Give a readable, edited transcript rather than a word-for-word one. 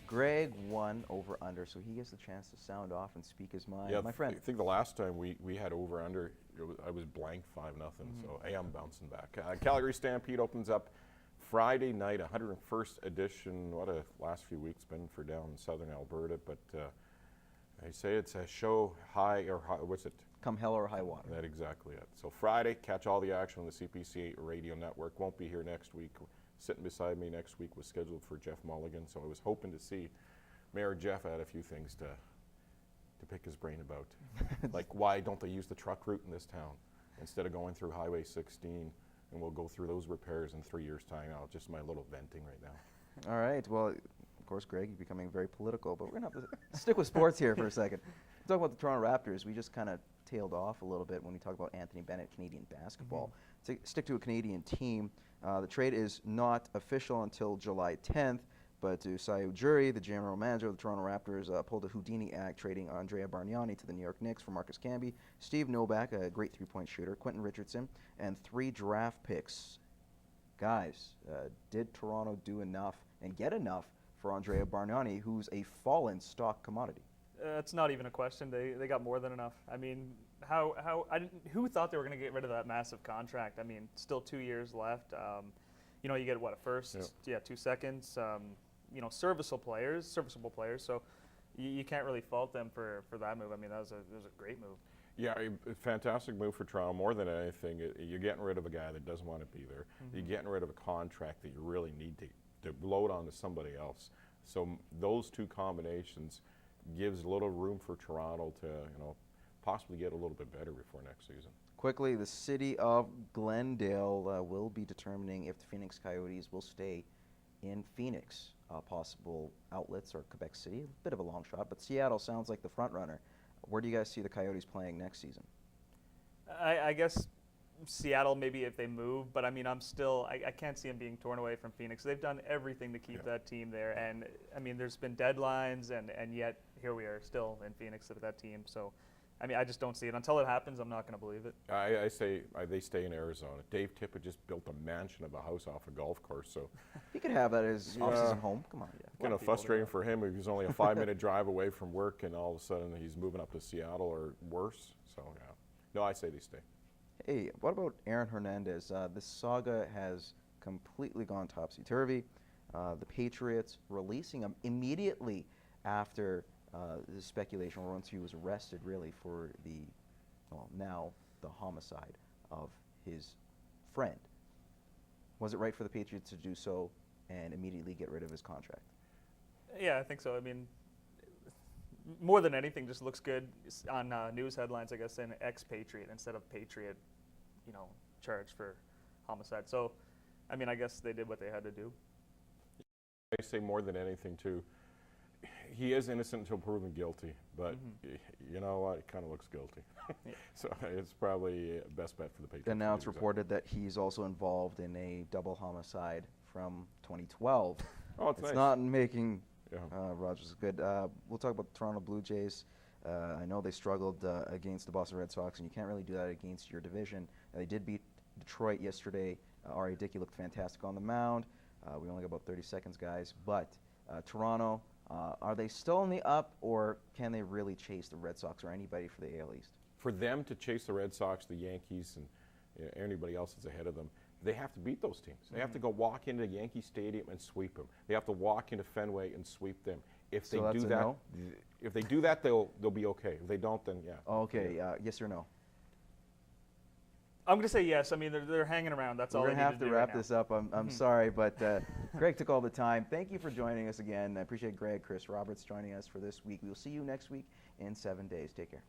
Greg won over-under, so he gets the chance to sound off and speak his mind. Yeah, My friend. I think the last time we had over-under, I was blank 5-0, so hey, I'm bouncing back. Calgary Stampede opens up Friday night, 101st edition. What a last few weeks been for down in southern Alberta, but they say it's a show what's it? Come hell or high water. That's exactly it. So Friday, catch all the action on the CPC radio network. Won't be here next week. Sitting beside me next week was scheduled for Jeff Mulligan, so I was hoping to see Mayor Jeff. Had a few things to pick his brain about, like why don't they use the truck route in this town instead of going through Highway 16, and we'll go through those repairs in 3 years' time. Just my little venting right now. All right. Well, of course, Greg, you're becoming very political, but we're going to have to stick with sports here for a second. Talk about the Toronto Raptors. We just kind of tailed off a little bit when we talk about Anthony Bennett, Canadian basketball. To stick to a Canadian team, the trade is not official until July 10th, but Usai Ujiri, the general manager of the Toronto Raptors, pulled a Houdini act trading Andrea Bargnani to the New York Knicks for Marcus Camby, Steve Novak, a great three-point shooter, Quentin Richardson, and 3 draft picks. Guys, did Toronto do enough and get enough for Andrea Bargnani, who's a fallen stock commodity? It's not even a question. They got more than enough. I mean, who thought they were going to get rid of that massive contract? I mean, still 2 years left. You know, you get what, a first, 2 seconds. You know, serviceable players. So you can't really fault them for that move. I mean, that was a great move. Yeah, a fantastic move for Toronto. More than anything, you're getting rid of a guy that doesn't want to be there. You're getting rid of a contract that you really need to load onto somebody else. So those two combinations gives a little room for Toronto to, possibly get a little bit better before next season. Quickly, the city of Glendale will be determining if the Phoenix Coyotes will stay in Phoenix. Possible outlets are Quebec City, a bit of a long shot, but Seattle sounds like the front runner. Where do you guys see the Coyotes playing next season? I guess Seattle maybe if they move, but I mean I can't see them being torn away from Phoenix. They've done everything to keep that team there, and I mean there's been deadlines, and yet here we are still in Phoenix with that team. So I mean I just don't see it. Until it happens, I'm not going to believe it. I say they stay in Arizona. Dave Tippett just built a mansion of a house off a golf course, so He could have that as off-season home. Come on. kind of frustrating for him. He's only a 5-minute drive away from work, and all of a sudden he's moving up to Seattle or worse. So yeah, no, I say they stay. Hey, what about Aaron Hernandez? This saga has completely gone topsy-turvy. The Patriots releasing him immediately after the speculation, or once he was arrested, really, for now the homicide of his friend. Was it right for the Patriots to do so and immediately get rid of his contract? Yeah, I think so. I mean, more than anything, just looks good on news headlines, I guess, saying ex-Patriot instead of Patriot, charged for homicide. So, I mean, I guess they did what they had to do. I say more than anything, too, he is innocent until proven guilty, but you know what? It kind of looks guilty. So it's probably best bet for the Patriots. And now it's reported that he's also involved in a double homicide from 2012. Oh, it's nice. Not making Rogers good. We'll talk about the Toronto Blue Jays. I know they struggled against the Boston Red Sox, and you can't really do that against your division. They did beat Detroit yesterday. R.A. Dickey looked fantastic on the mound. We only got about 30 seconds, guys. But Toronto, are they still in the up, or can they really chase the Red Sox or anybody for the AL East? For them to chase the Red Sox, the Yankees, and anybody else that's ahead of them, they have to beat those teams. They have to go walk into Yankee Stadium and sweep them. They have to walk into Fenway and sweep them. If they do that, if they do that, they'll be okay. If they don't, then yeah. Okay, yes or no? I'm going to say yes. I mean, they're hanging around. That's all. We're going to have to wrap this up. I'm sorry, but Greg took all the time. Thank you for joining us again. I appreciate Greg, Chris Roberts joining us for this week. We'll see you next week in 7 days. Take care.